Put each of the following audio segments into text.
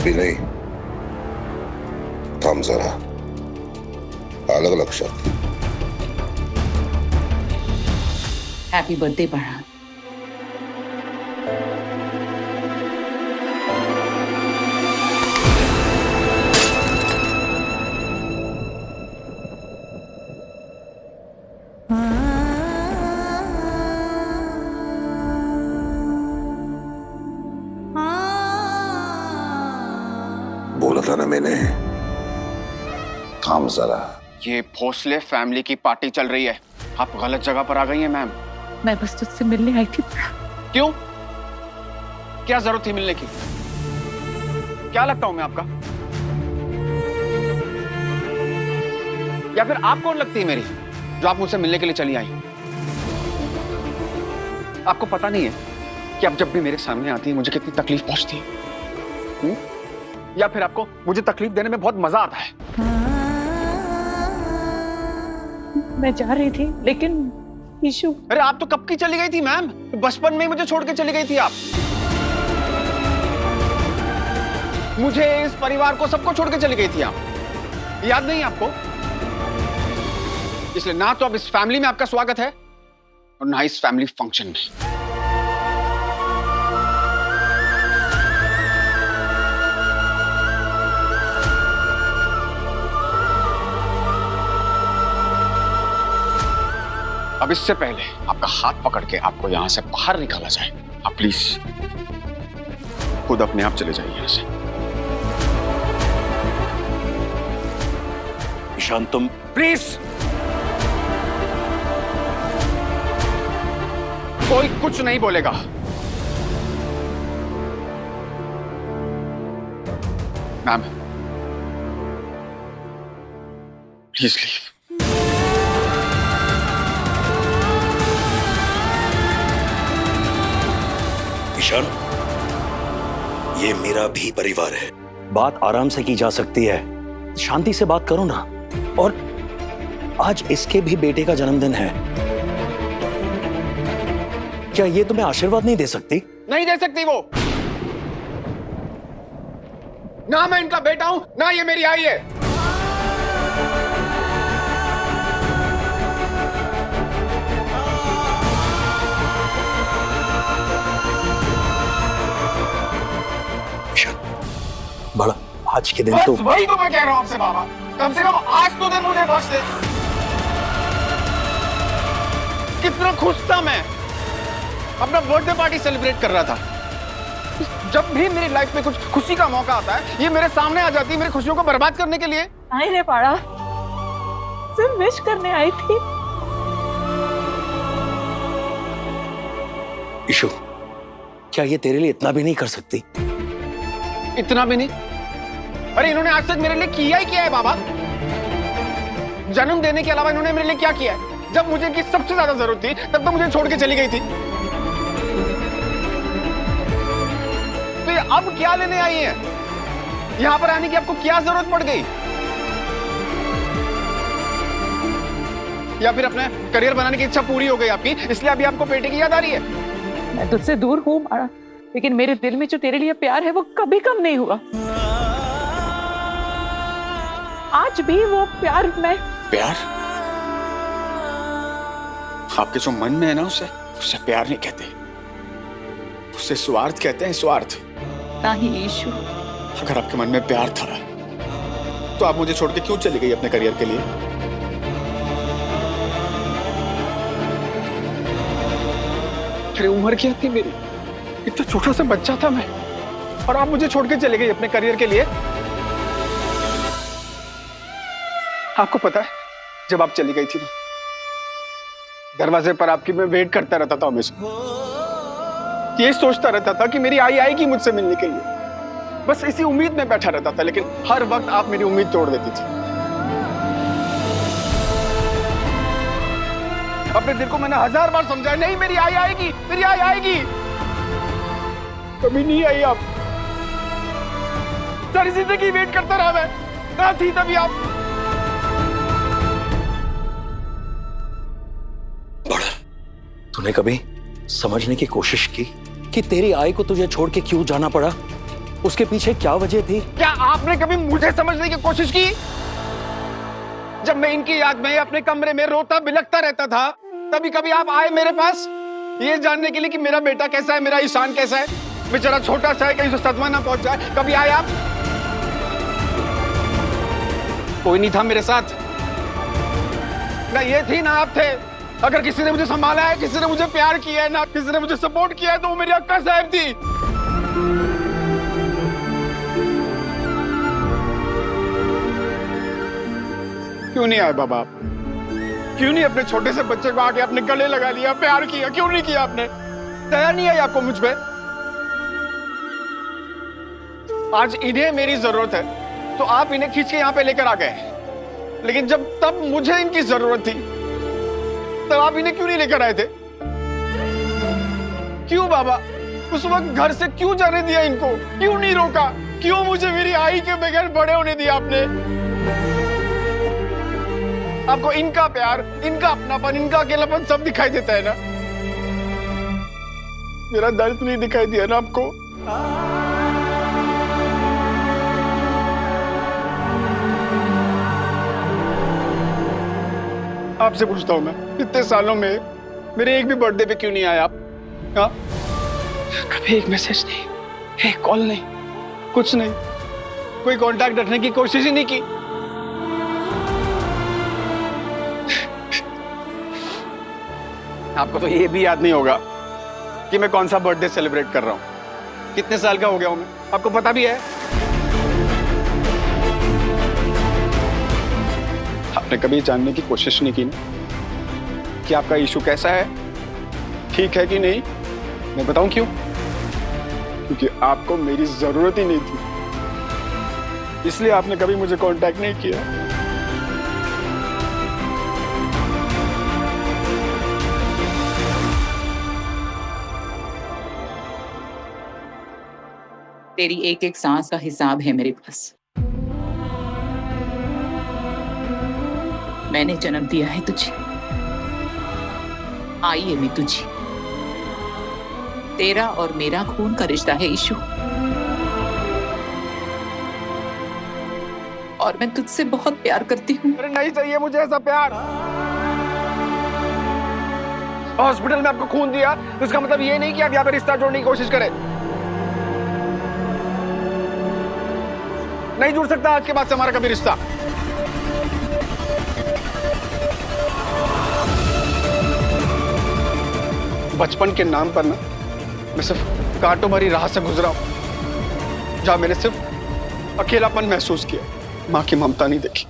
अभी नहीं, थम जरा। अलग अलग शब्द। हैप्पी बर्थडे पढ़ा। बोला था ना मैंने, थम जरा। ये भोसले फैमिली की पार्टी चल रही है, आप गलत जगह पर आ गई हैं मैम। मैं बस तुझसे मिलने आई थी। क्यों? क्या जरूरत थी मिलने की? क्या लगता हूं मैं आपका? या फिर आप कौन लगती है मेरी, जो आप मुझसे मिलने के लिए चली आई? आपको पता नहीं है कि आप जब भी मेरे सामने आती है मुझे कितनी तकलीफ पहुंचती है? या फिर आपको मुझे तकलीफ देने में बहुत मजा आता है? मैं जा रही थी लेकिन ईशु। अरे आप तो कब की चली गई थी मैम, बचपन में ही मुझे छोड़ के चली गई थी आप। मुझे, इस परिवार को, सबको छोड़ के चली गई थी आप। याद नहीं आपको? इसलिए ना तो अब इस फैमिली में आपका स्वागत है और ना इस फैमिली फंक्शन में। अब इससे पहले आपका हाथ पकड़ के आपको यहां से बाहर निकाला जाए, आप प्लीज खुद अपने आप चले जाइए यहां से। ईशान तुम प्लीज, कोई कुछ नहीं बोलेगा। Ma'am please leave. ईशान, ये मेरा भी परिवार है, बात आराम से की जा सकती है, शांति से बात करो ना। और आज इसके भी बेटे का जन्मदिन है, क्या ये तुम्हें आशीर्वाद नहीं दे सकती? नहीं दे सकती वो। ना मैं इनका बेटा हूं, ना ये मेरी आई है। बड़ा आज के दिन बस तो वही तो मैं कह रहा हूं आपसे बाबा, कम से कम आज तो दिन मुझे बख्श दे। कितना खुश था मैं, अपना बर्थडे पार्टी सेलिब्रेट कर रहा था। जब भी मेरी लाइफ में कुछ खुशी का मौका आता है, ये मेरे सामने आ जाती है मेरी खुशियों को बर्बाद करने के लिए। आई रे पाड़ा, सिर्फ विश करने आई थी। ईशु, क्या ये तेरे लिए इतना भी नहीं कर सकती? इतना भी नहीं? अरे इन्होंने आज तक मेरे लिए किया ही किया है बाबा। जन्म देने के अलावा इन्होंने मेरे लिए क्या किया है? जब मुझे इनकी सबसे ज्यादा जरूरत थी तब तो मुझे छोड़ के चली गई थी। तो ये अब क्या लेने आई है? यहां पर आने की आपको क्या जरूरत पड़ गई? या फिर अपने करियर बनाने की इच्छा पूरी हो गई आपकी, इसलिए अभी आपको बेटे की याद आ रही है? मैं तुझसे दूर हूँ माड़ा, लेकिन मेरे दिल में जो तेरे लिए प्यार है वो कभी कम नहीं हुआ। आज भी वो प्यार मैं। प्यार? आपके जो मन में है ना, उसे प्यार नहीं कहते, उसे स्वार्थ कहते हैं, स्वार्थ। नहीं ईशु, अगर आपके मन में प्यार था तो आप मुझे छोड़ के क्यों चली गई अपने करियर के लिए? अरे उम्र क्या थी मेरी, इतना छोटा सा बच्चा था मैं, और आप मुझे छोड़ के चले गई अपने करियर के लिए। आपको पता है, जब आप चली गई थी ना, दरवाजे पर आपकी मैं वेट करता रहता था हमेशा। ये सोचता रहता था कि मेरी आई आएगी मुझसे मिलने के लिए, बस इसी उम्मीद में बैठा रहता था, लेकिन हर वक्त आप मेरी उम्मीद तोड़ देती थी। अपने दिल को मैंने 1000 बार समझाया, नहीं मेरी आई आएगी, मेरी आई आएगी। कभी नहीं आई आप। सारी जिंदगी वेट करता रहा मैं, कहाँ थी तभी आप? बड़ा, तूने कभी समझने की कोशिश की कि तेरी आई को तुझे छोड़ के क्यों जाना पड़ा? उसके पीछे क्या वजह थी? क्या आपने कभी मुझे समझने की कोशिश की? जब मैं इनकी याद में अपने कमरे में रोता बिलखता रहता था, तभी कभी आप आए मेरे पास ये जानने के लिए कि मेरा बेटा कैसा है, मेरा ईशान कैसा है, बेचारा छोटा सा है, कहीं से सदमा ना पहुंच जाए। कभी आए आप? कोई नहीं था मेरे साथ, ना ये थी ना आप थे। अगर किसी ने मुझे संभाला है, किसी ने मुझे प्यार किया है, ना किसी ने मुझे सपोर्ट किया है, तो वो मेरी अक्का साहब थी। क्यों नहीं आए बाबा आप? क्यों नहीं अपने छोटे से बच्चे को आके अपने गले लगा लिया, प्यार किया? क्यों नहीं किया आपने? दया नहीं आई आपको मुझ पे? आज इन्हें मेरी जरूरत है तो आप इन्हें खींच के यहां पे लेकर आ गए, लेकिन जब तब मुझे इनकी जरूरत थी तब आप इन्हें क्यों नहीं लेकर आए थे? क्यों बाबा? उस वक्त घर से क्यों जाने दिया इनको? क्यों नहीं रोका? क्यों मुझे मेरी आई के बगैर बड़े होने दिया आपने? आपको इनका प्यार, इनका अपनापन, इनका अकेलापन सब दिखाई देता है ना? मेरा दर्द नहीं दिखाई दिया ना आपको? आपसे पूछता हूं मैं, इतने सालों में मेरे एक भी बर्थडे पे क्यों नहीं आए आप? हाँ? कभी एक मैसेज नहीं, एक कॉल नहीं, कुछ नहीं, कोई कांटेक्ट रखने की कोशिश ही नहीं की। आपको तो ये भी याद नहीं होगा कि मैं कौन सा बर्थडे सेलिब्रेट कर रहा हूं, कितने साल का हो गया हूं मैं, आपको पता भी है? आपने कभी जानने की कोशिश नहीं की ना कि आपका इशू कैसा है, ठीक है कि नहीं? मैं बताऊं क्यों? क्योंकि आपको मेरी जरूरत ही नहीं थी, इसलिए आपने कभी मुझे कांटेक्ट नहीं किया। तेरी एक एक सांस का हिसाब है मेरे पास। मैंने जन्म दिया है तुझे, आई है मैं तुझी। तेरा और मेरा खून का रिश्ता है ईशु, और मैं तुझसे बहुत प्यार करती हूँ। अरे नहीं चाहिए मुझे ऐसा प्यार। हॉस्पिटल में आपको खून दिया तो इसका मतलब ये नहीं कि आप यहाँ पे रिश्ता जोड़ने की कोशिश करें। नहीं जुड़ सकता आज के बाद से हमारा कभी रिश्ता। बचपन के नाम पर ना मैं सिर्फ कांटों भरी राह से गुजरा हूं, जहां मैंने सिर्फ अकेलापन महसूस किया, मां की ममता नहीं देखी।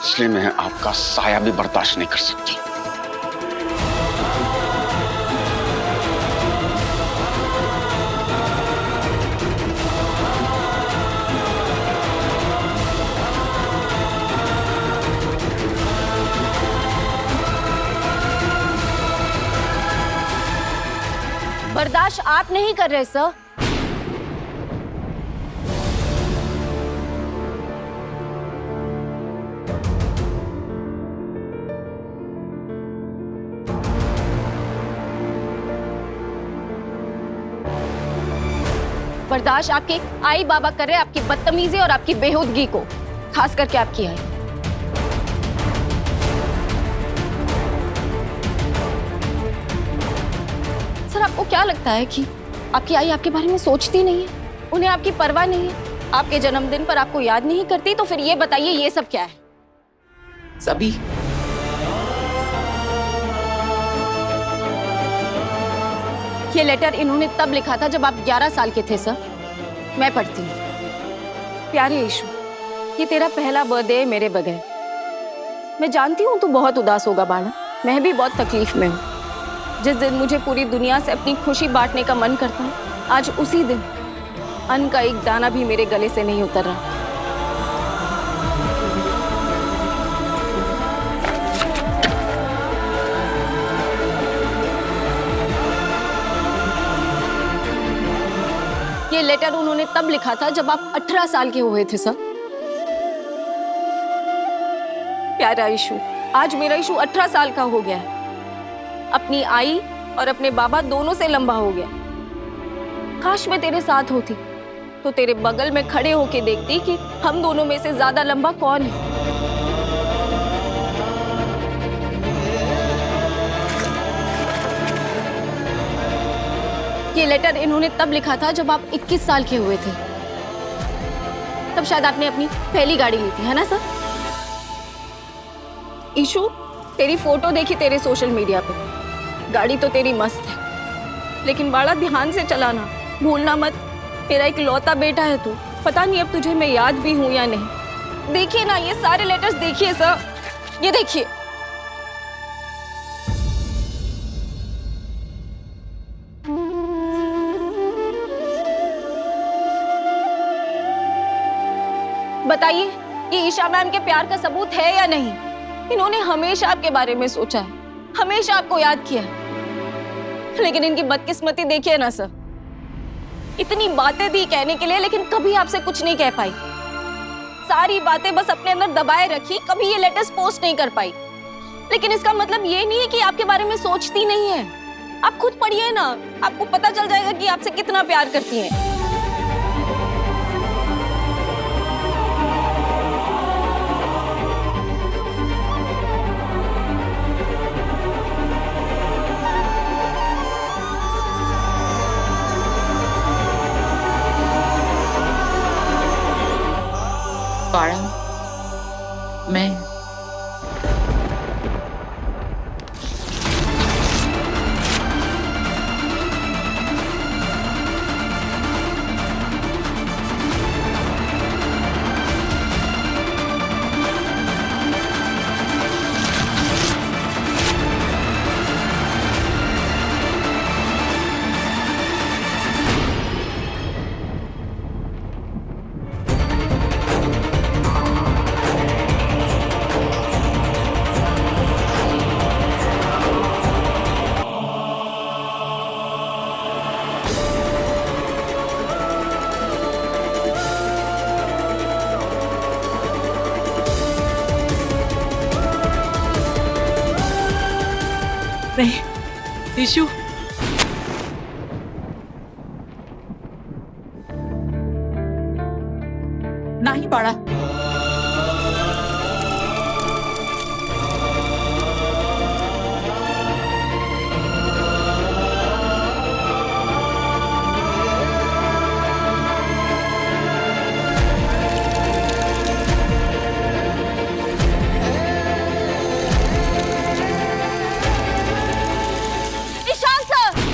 इसलिए मैं आपका साया भी बर्दाश्त नहीं कर सकती। बर्दाश्त आप नहीं कर रहे सर। बर्दाश्त आपके आई बाबा कर रहे हैं, आपकी बदतमीजी और आपकी बेहूदगी को, खास करके आपकी आई। सर आपको क्या लगता है कि आपकी आई आपके बारे में सोचती नहीं है? उन्हें आपकी परवाह नहीं है? आपके जन्मदिन पर आपको याद नहीं करती? तो फिर ये बताइए ये सब क्या है? सभी ये लेटर इन्होंने तब लिखा था जब आप 11 साल के थे सर। मैं पढ़ती हूँ। प्यारे ईशु, ये तेरा पहला बर्थडे है मेरे बगैर। मैं जानती हूँ तू बहुत उदास होगा बाना, मैं भी बहुत तकलीफ में हूँ। जिस दिन मुझे पूरी दुनिया से अपनी खुशी बांटने का मन करता है, आज उसी दिन अन्न का एक दाना भी मेरे गले से नहीं उतर रहा। ये लेटर उन्होंने तब लिखा था जब आप 18 साल के हुए थे सर। प्यारा ईशु, आज मेरा ईशु 18 साल का हो गया है। अपनी आई और अपने बाबा दोनों से लंबा हो गया। काश मैं तेरे साथ होती तो तेरे बगल में खड़े होके देखती कि हम दोनों में से ज्यादा लंबा कौन है। ये लेटर इन्होंने तब लिखा था जब आप 21 साल के हुए थे। तब शायद आपने अपनी पहली गाड़ी ली थी, है ना सर? ईशु, तेरी फोटो देखी तेरे सोशल मीडिया पे। गाड़ी तो तेरी मस्त है, लेकिन बड़ा ध्यान से चलाना, भूलना मत। मेरा एक लौता बेटा है तू। पता नहीं अब तुझे मैं याद भी हूं या नहीं। देखिए ना, ये सारे लेटर्स देखिए सर, ये देखिए। बताइए, ये ईशा मैम के प्यार का सबूत है या नहीं? इन्होंने हमेशा आपके बारे में सोचा है, हमेशा आपको याद किया है। लेकिन इनकी बदकिस्मती देखिए ना सर, इतनी बातें दी कहने के लिए, लेकिन कभी आपसे कुछ नहीं कह पाई। सारी बातें बस अपने अंदर दबाए रखी, कभी ये लेटर्स पोस्ट नहीं कर पाई। लेकिन इसका मतलब ये नहीं है कि आपके बारे में सोचती नहीं है। आप खुद पढ़िए ना, आपको पता चल जाएगा कि आपसे कितना प्यार करती हैं। बाड़ा, मैं नहीं ईशु, नहीं बाड़ा। ईशान सर,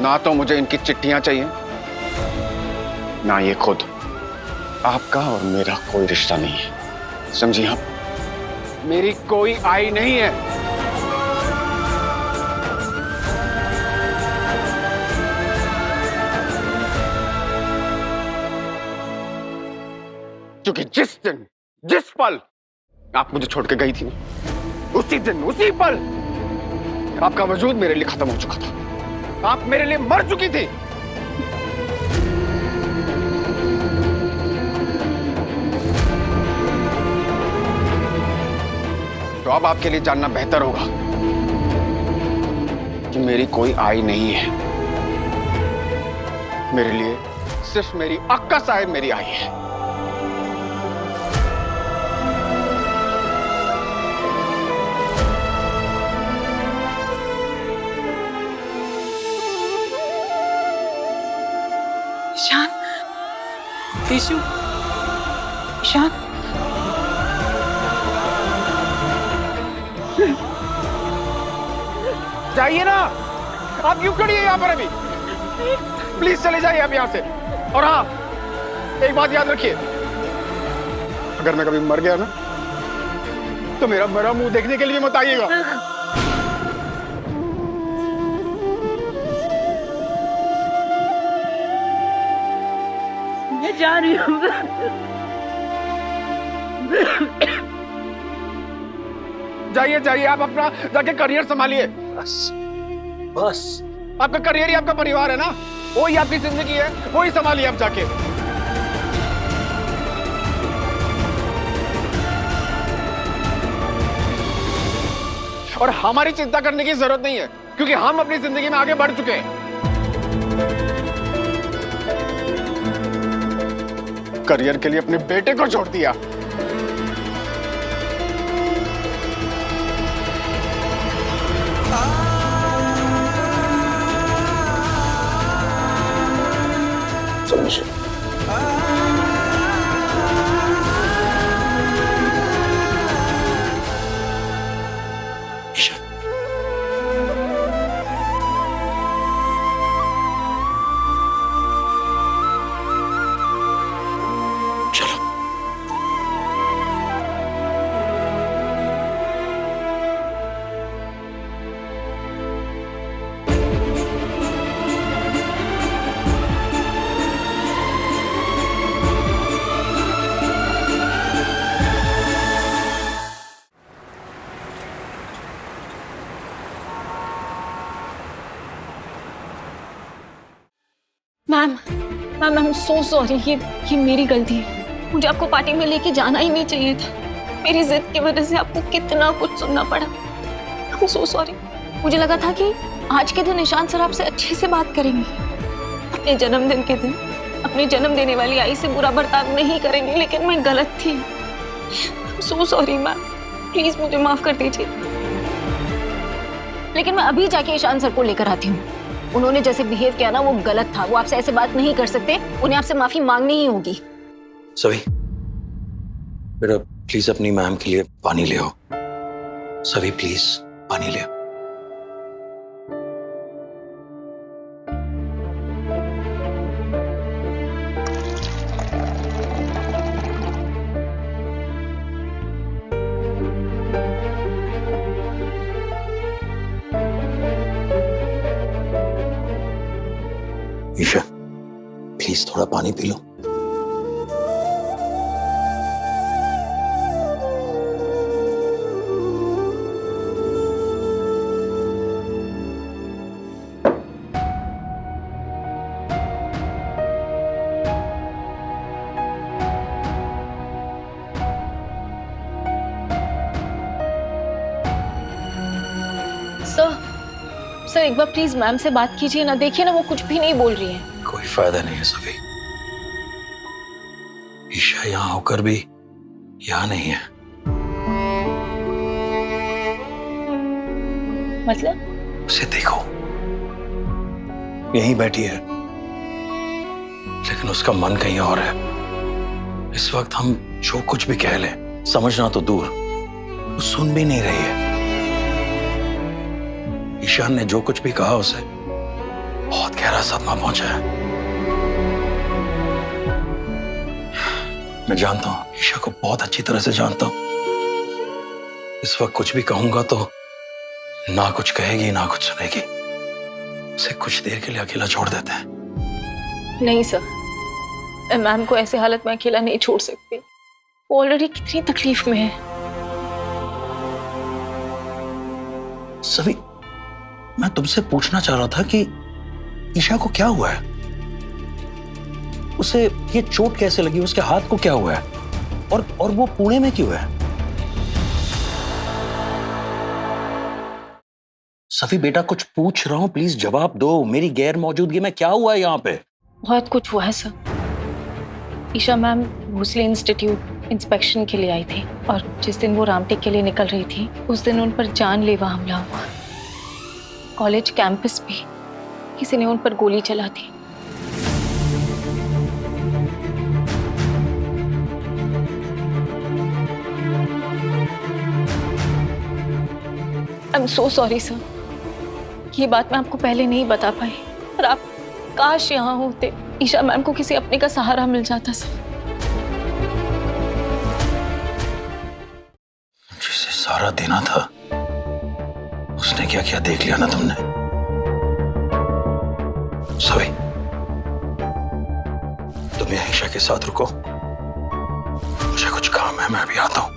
ना तो मुझे इनकी चिट्ठियां चाहिए, ना ये खुद। आपका और मेरा कोई रिश्ता नहीं है, समझिए आप? मेरी कोई आई नहीं है। क्योंकि जिस दिन, जिस पल आप मुझे छोड़ के गई थी, उसी दिन, उसी पल आपका वजूद मेरे लिए खत्म हो चुका था। आप मेरे लिए मर चुकी थी। तो अब आपके लिए जानना बेहतर होगा कि मेरी कोई आई नहीं है। मेरे लिए सिर्फ मेरी अक्का साहिब मेरी आई है। ईशान, ईशु, ईशान, जाइए ना, आप क्यों खड़ी है यहाँ पर अभी? प्लीज चले जाइए आप यहाँ से। और हाँ, एक बात याद रखिए, अगर मैं कभी मर गया ना, तो मेरा मरा मुंह देखने के लिए मत आइएगा। मैं जा रही हूँ। जाइए जाइए, आप अपना जाके करियर संभालिए। बस बस। आपका करियर ही आपका परिवार है ना, वही आपकी जिंदगी है, वही संभालिए आप जाके। और हमारी चिंता करने की जरूरत नहीं है, क्योंकि हम अपनी जिंदगी में आगे बढ़ चुके हैं। करियर के लिए अपने बेटे को छोड़ दिया। समझे? ईशा, चलो। Ma'am ma'am I am so sorry, ये मेरी गलती है। मुझे आपको पार्टी में लेके जाना ही नहीं चाहिए था। मेरी जिद की वजह से आपको कितना कुछ सुनना पड़ा। आई एम सो सॉरी। मुझे लगा था कि आज के दिन निशांत सर आपसे अच्छे से बात करेंगे, अपने जन्मदिन के दिन अपनी जन्म देने वाली आई से बुरा बर्ताव नहीं करेंगे, लेकिन मैं गलत थी। आई am so sorry ma'am, please मुझे माफ कर दीजिए। लेकिन मैं अभी जाके ईशान सर को लेकर आती हूँ। उन्होंने जैसे बिहेव किया ना वो गलत था। वो आपसे ऐसे बात नहीं कर सकते, उन्हें आपसे माफी मांगनी ही होगी। सभी बेटा प्लीज अपनी मैम के लिए पानी ले आओ। सभी प्लीज पानी ले आओ। ईशा प्लीज थोड़ा पानी पी लो। सर एक बार प्लीज मैम से बात कीजिए ना। देखिए ना वो कुछ भी नहीं बोल रही है। कोई फायदा नहीं है सभी। ईशा यहां होकर भी यहां नहीं है। मतलब? उसे देखो, यहीं बैठी है, लेकिन उसका मन कहीं और है। इस वक्त हम जो कुछ भी कह लें, समझना तो दूर, वो सुन भी नहीं रही है। ईशान ने जो कुछ भी कहा उसे बहुत गहरा सदमा पहुंचा है। मैं जानता हूं, ईशा को बहुत अच्छी तरह से जानता हूं। इस वक्त कुछ भी कहूंगा तो ना कुछ कहेगी ना कुछ सुनेगी। उसे कुछ देर के लिए अकेला छोड़ देते हैं। नहीं सर, मैं मैम को ऐसे हालत में अकेला नहीं छोड़ सकती। वो ऑलरेडी कितनी तकलीफ में है। सभी मैं तुमसे पूछना चाह रहा था कि ईशा को क्या हुआ है? उसे ये चोट कैसे लगी? उसके हाथ को क्या हुआ है? और वो पुणे में क्यों है? सफी बेटा कुछ पूछ रहा हूं, प्लीज जवाब दो। मेरी गैर मौजूदगी में क्या हुआ है यहाँ पे? बहुत कुछ हुआ है sir. Isha ma'am Bhosle institute inspection के लिए आई थी और जिस दिन वो रामटेक के लिए निकल रही थी उस दिन उन पर जानलेवा हमला हुआ। कॉलेज कैंपस पे किसी ने उन पर गोली चला दी। I am so sorry sir, ये बात मैं आपको पहले नहीं बता पाई। और आप काश यहाँ होते, ईशा मैम को किसी अपने का सहारा मिल जाता सर। जिसे सहारा देना था उसने क्या किया देख लिया ना तुमने। सभी तुम यहाँ ईशा के साथ रुको, मुझे कुछ काम है, मैं अभी आता हूँ।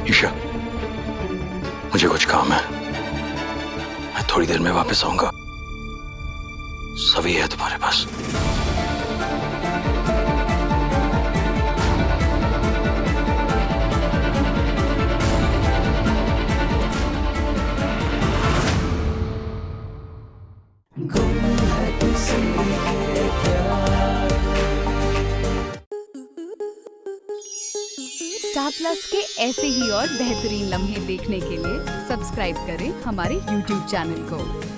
ईशा, मुझे कुछ काम है, मैं थोड़ी देर में वापस आऊंगा। सभी है तुम्हारे पास। स्टार प्लस के ऐसे ही और बेहतरीन लम्हे देखने के लिए सब्सक्राइब करें हमारे YouTube चैनल को।